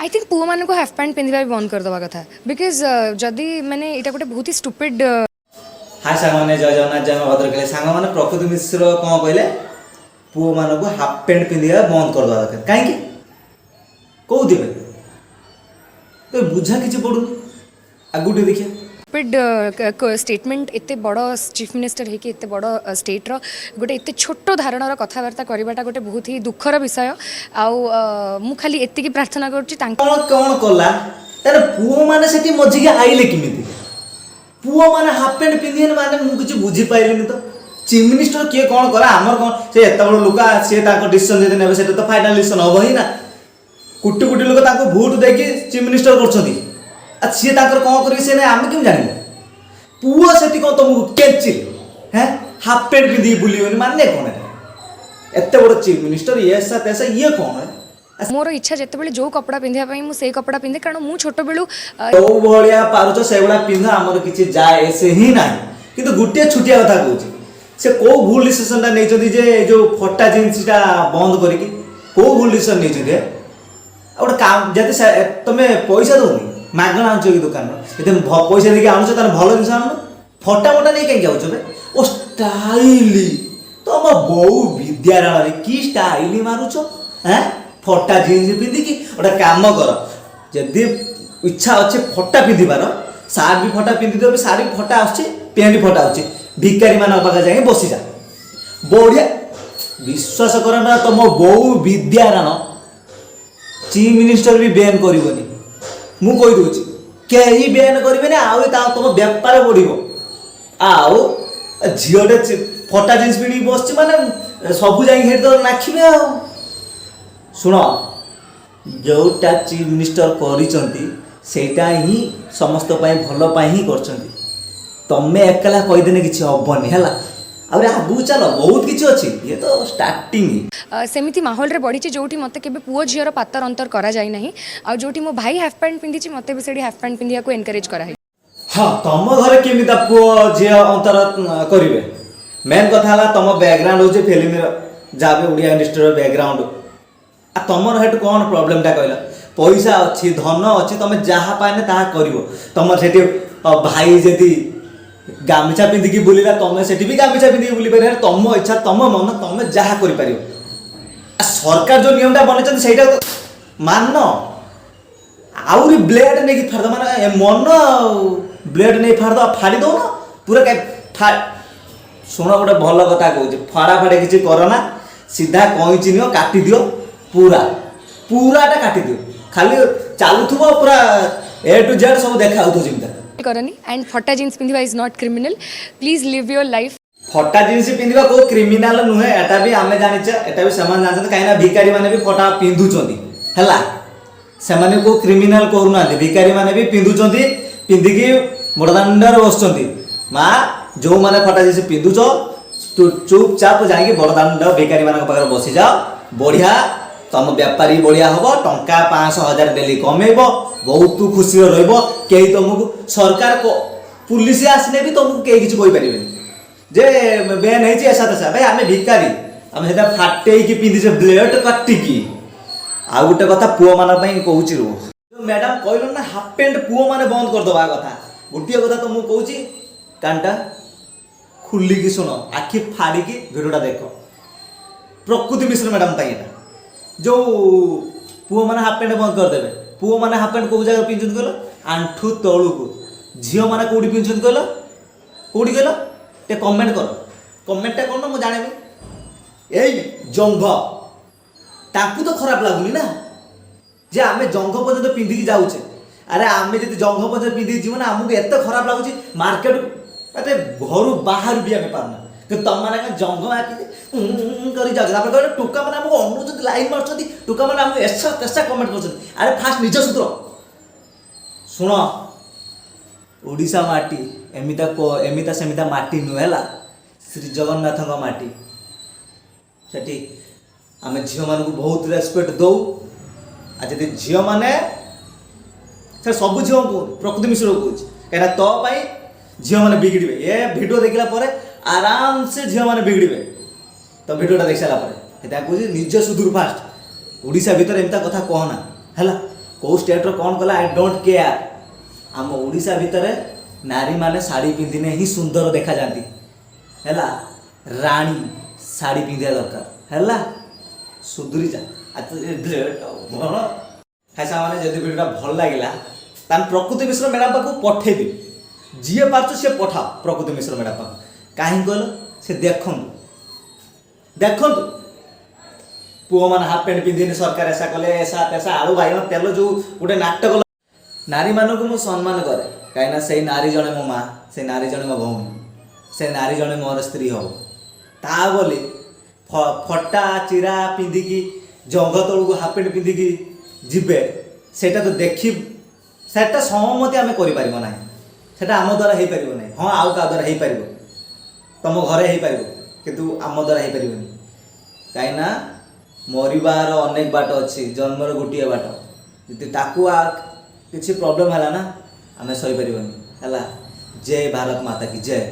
I think पुओ मान को हाफ पैंट पिंधा भी बंद करदे कथा बिकज जदि मैंने यहाँ गोटे बहुत ही स्टुपिड हाय सांग मैंने जय जगन्नाथ जय भद्र कहले सांग मैंने प्रकृति मिश्र कौन कहले पुओ मान को हाफ पैंट पिंधा बंद करदे दरकार कहीं कौन तो बुझा किसी पड़ूनी आगुटे देखिए स्टुपिड स्टेटमेंट एते बड़ चीफ मिनिस्टर है कि एते बड़ स्टेट रो गोटे एते छोट धारणार कथबार्ता करवाटा गोटे बहुत ही दुखर विषय आउ मु खाली एतिकी प्रार्थना करुच्ची कौन कौन कला तारे पुओ माने सेठी मझिके आइले किमिति पुओ माने हाफ पैंट पिंधिए माने मु किछ बुझी पाइलिनी तो चीफ मिनिस्टर किए कौन करा हमर कौन से एत बड़ लोक से ताको डिसीजन जदि नेबे सेटा तो फाइनल डिसीजन होबो ही ना कुटी कुटी लोक ताको वोट देके चीफ मिनिस्टर करछथि आ सी ताकर कौन करी से आम क्यों जानबो पुओ सेठी कौन तुमको केचिल हैं हाफ पैंट पिंधि बुलियोनी माने कौन एत बड़ चीफ मिनिस्टर ये सा तैसा ये कौन है मोर इच्छा जिते जो कपड़ा पिंधा मु से कपड़ा पिंधे कारण मु छोट बेलू तो भलिया पारुच से बड़ा पिंधा हमर किछि जाए से ही ना किंतु गुटिया छुटिया कथा कहूछि से को भूल डिसीजन ता नै जे जो फटा जींसटा बंद करिकि को भूल डिसीजन नै छथि और काम जदि तमे पैसा दोनी मागणा आउछ कि दुकान एते पैसा देके आउछ त भलो जिंस आउन फटा मोटा नै कहीं जाउछ बे ओ स्टाइली तो हम बहु विद्यालय रे की स्टाइली मारुछ हैं फटा जीन्स पिंधि कि गोटे काम कर जदि इच्छा अच्छे फटा पिंधार सार्ट भी फटा पिंधि देव साड़ी भी फटा आसुचे पैंट भी फटा आसुचे भिकारी मान पाखे जाए बसी जा बढ़िया विश्वास कर ना तुम बहु विद्याराण चीफ मिनिस्टर भी बैन करनी मु कही दूची कहीं बैन करेंगे आउ तुम बेपार बढ़ आउ झीटे फटा जीन्स पिंधि बस माने सबू जाए तो नाखिबे आ शुण जोटा चीफ मिनिस्टर करा ही समस्त भल ही कर तमें एकला कहीदेने कि हेनी है आगू चल बहुत किसी अच्छी ये तो स्टार्टिंग सेमिति माहौल रे बढ़ी जो मत के पुओ झीर पातर अंतर करा जाए नहीं आ जो मो भाई हाफ पैंट पिंधि मत भी से हाफ पैंट पिंधिया को एनकरेज करा हाँ तुम घर केमी पुओ झी अंतर करेंगे मेन कथा तुम बैकग्राउंड हो फिल्म जहाँ भी ओडिया इंडस्ट्री बैकग्राउंड आ तुम हेटु कौन प्रोब्लेमटा कहला पैसा अच्छी धन अच्छी तुम जहाँ पाने ताहा करिवो तुम सेठी भाई जदि गामछा पिंधिकी बुलिला तुम सेठी भी गामछा पिंधिकी बुली पारे तुम इच्छा तुम मन तुम जहाँ करि पारियो सरकार जो नियमटा बनैछन सेटा मान आउरी ब्लेड नहीं फाड़ दो माने मन ब्लेड नहीं फाड़ दो फाड़ी दो ना पूरा शुण गोटे भल कथा कहूँ फाड़ा फाड़े किसी करना सीधा कैंची नियो काटी दियो पूरा पूराटा काटी दियो खाली चलुथुबो पूरा ए टू जेड सब देखा होतो जिमता करनी एंड फटा जीन्स पिंधिबा is not criminal please live your life फटा जीन्स पिंधिबा को क्रिमिनल नुहे एटा भी आमे जानिछ एटा भी समान जानछन काइना भिखारी माने भी फटा पिंधुचंदी हला सेमाने को क्रिमिनल करूना भिखारी माने भी पिंधुचंदी पिंधिकी बड़दांडर बसचंदी मां जो माने फटा जीन्स पिंधुचो चुपचाप जाइए बड़दांड भिखारी मान पाखे बसी जाओ बढ़िया तुम व्यापारी बढ़िया हम टंका 500,000 डेली कमेब बहुत खुशी रही तुमको सरकार को पुलिस आसने भी तुमको कहीं किसी कहीपर जे बैन होसा तसा भाई आम भिकारी आम से फाटे पिंधे ब्लेड काटिकी आ गोटे कथा पुओ मान कहूँ रुह मैडम कहल ना हाफ पैंट पुओ मैंने बंद करदे कथा गोटे कथा तुमको कहूँ कानटा खुलिकी शुण आखि फाड़िकी भिडियोटा देख प्रकृति मिश्र मैडम जो पुओ मैंने हाफ पैंट बंद करदे पुओ मैंने हाफ पैंट कौ जगह पिंधुन कहल आंठू तलू को झील मैंने कौटी पिंधुन कहल कौटी कहल टे कमेंट कर कमेंटा कर मुझे जाने यही जंघ ताकू तो खराब लगुनि ना जे आम जंघ पर्यटन पिंधिकी जाऊे अरे आम जब जंघ पर्यटन पिंधिकी जीवन आमको एत खराब लगुच मार्केट अरे घर बाहर भी आम पारना कि तुम मैंने जंघ कर टोका मैंने आमको अनुचित लाइन मार्च टोका मैंने आमको ऐसा तेसा कमेंट कर अरे फास्ट निज सूत्र शुण ओडिशा माटी एमिता सेमिता माटी नुहेला श्री जगन्नाथ माटी सेठी आम झील मान को बहुत रेस्पेक्ट दौ आज झील मैंने सब झील को प्रकृति मिश्र को कहीं तो झील मैंने बिगड़े ये वीडियो देखला पर आराम से झील मैंने बिगड़े तो वीडियोटा देख सारा कहूँ निज सुधुर फास्ट ओडिशा भितर एमता कथा कहना है କେଉଁ ଷ୍ଟେଟ୍ର କ'ଣ କଲା ଆଇ ଡୋଣ୍ଟ କେୟାର। ଆମ ଓଡ଼ିଶା ଭିତରେ ନାରୀମାନେ ଶାଢ଼ୀ ପିନ୍ଧିଲେ ହିଁ ସୁନ୍ଦର ଦେଖାଯାଆନ୍ତି ହେଲା। ରାଣୀ ଶାଢ଼ୀ ପିନ୍ଧିବା ଦରକାର ହେଲା। ସୁଧୁରି ଯା ଭଲ ଖାଇ ସାଙ୍ଗମାନେ ଯଦି ଭିଡ଼ିଓଟା ଭଲ ଲାଗିଲା ତାହେଲେ ପ୍ରକୃତି ମିଶ୍ର ମ୍ୟାଡ଼ାମ୍ ପାଖକୁ ପଠେଇଦେବି। ଯିଏ ପାରୁଛ ସିଏ ପଠାଅ ପ୍ରକୃତି ମିଶ୍ର ମ୍ୟାଡ଼ାମ୍ ପାଖକୁ। କାହିଁକି କହିଲ ସେ ଦେଖନ୍ତୁ ଦେଖନ୍ତୁ ପୁଅମାନେ ହାଫ୍ ପ୍ୟାଣ୍ଟ ପିନ୍ଧିନି ସରକାର ଏସା କଲେ ଏସା ତେସା ଆଳୁ ବାଇଗଣ ତେଲ ଯେଉଁ ଗୋଟେ ନାଟକ। ନାରୀମାନଙ୍କୁ ମୁଁ ସମ୍ମାନ କରେ କାହିଁକିନା ସେଇ ନାରୀ ଜଣେ ମୋ ମା', ସେଇ ନାରୀ ଜଣେ ମୋ ଭଉଣୀ, ସେ ନାରୀ ଜଣେ ମୋର ସ୍ତ୍ରୀ ହେବ। ତା ବୋଲି ଫଟା ଚିରା ପିନ୍ଧିକି ଜଙ୍ଘ ତଳକୁ ହାଫ୍ ପ୍ୟାଣ୍ଟ ପିନ୍ଧିକି ଯିବେ ସେଇଟା ତ ଦେଖି ସେଇଟା ସହମତି ଆମେ କରିପାରିବ ନାହିଁ। ସେଇଟା ଆମ ଦ୍ୱାରା ହେଇପାରିବ ନାହିଁ। ହଁ ଆଉ କାହା ଦ୍ୱାରା ହେଇପାରିବ, ତମ ଘରେ ହେଇପାରିବ, କିନ୍ତୁ ଆମ ଦ୍ୱାରା ହେଇପାରିବନି। କାହିଁକିନା ମରିବାର ଅନେକ ବାଟ ଅଛି, ଜନ୍ମର ଗୋଟିଏ ବାଟ। ଯଦି ତାକୁ କିଛି ପ୍ରୋବ୍ଲେମ୍ ହେଲା ନା ଆମେ ସହିପାରିବନି ହେଲା। ଜୟ ଭାରତ ମାତା କି ଜୟ।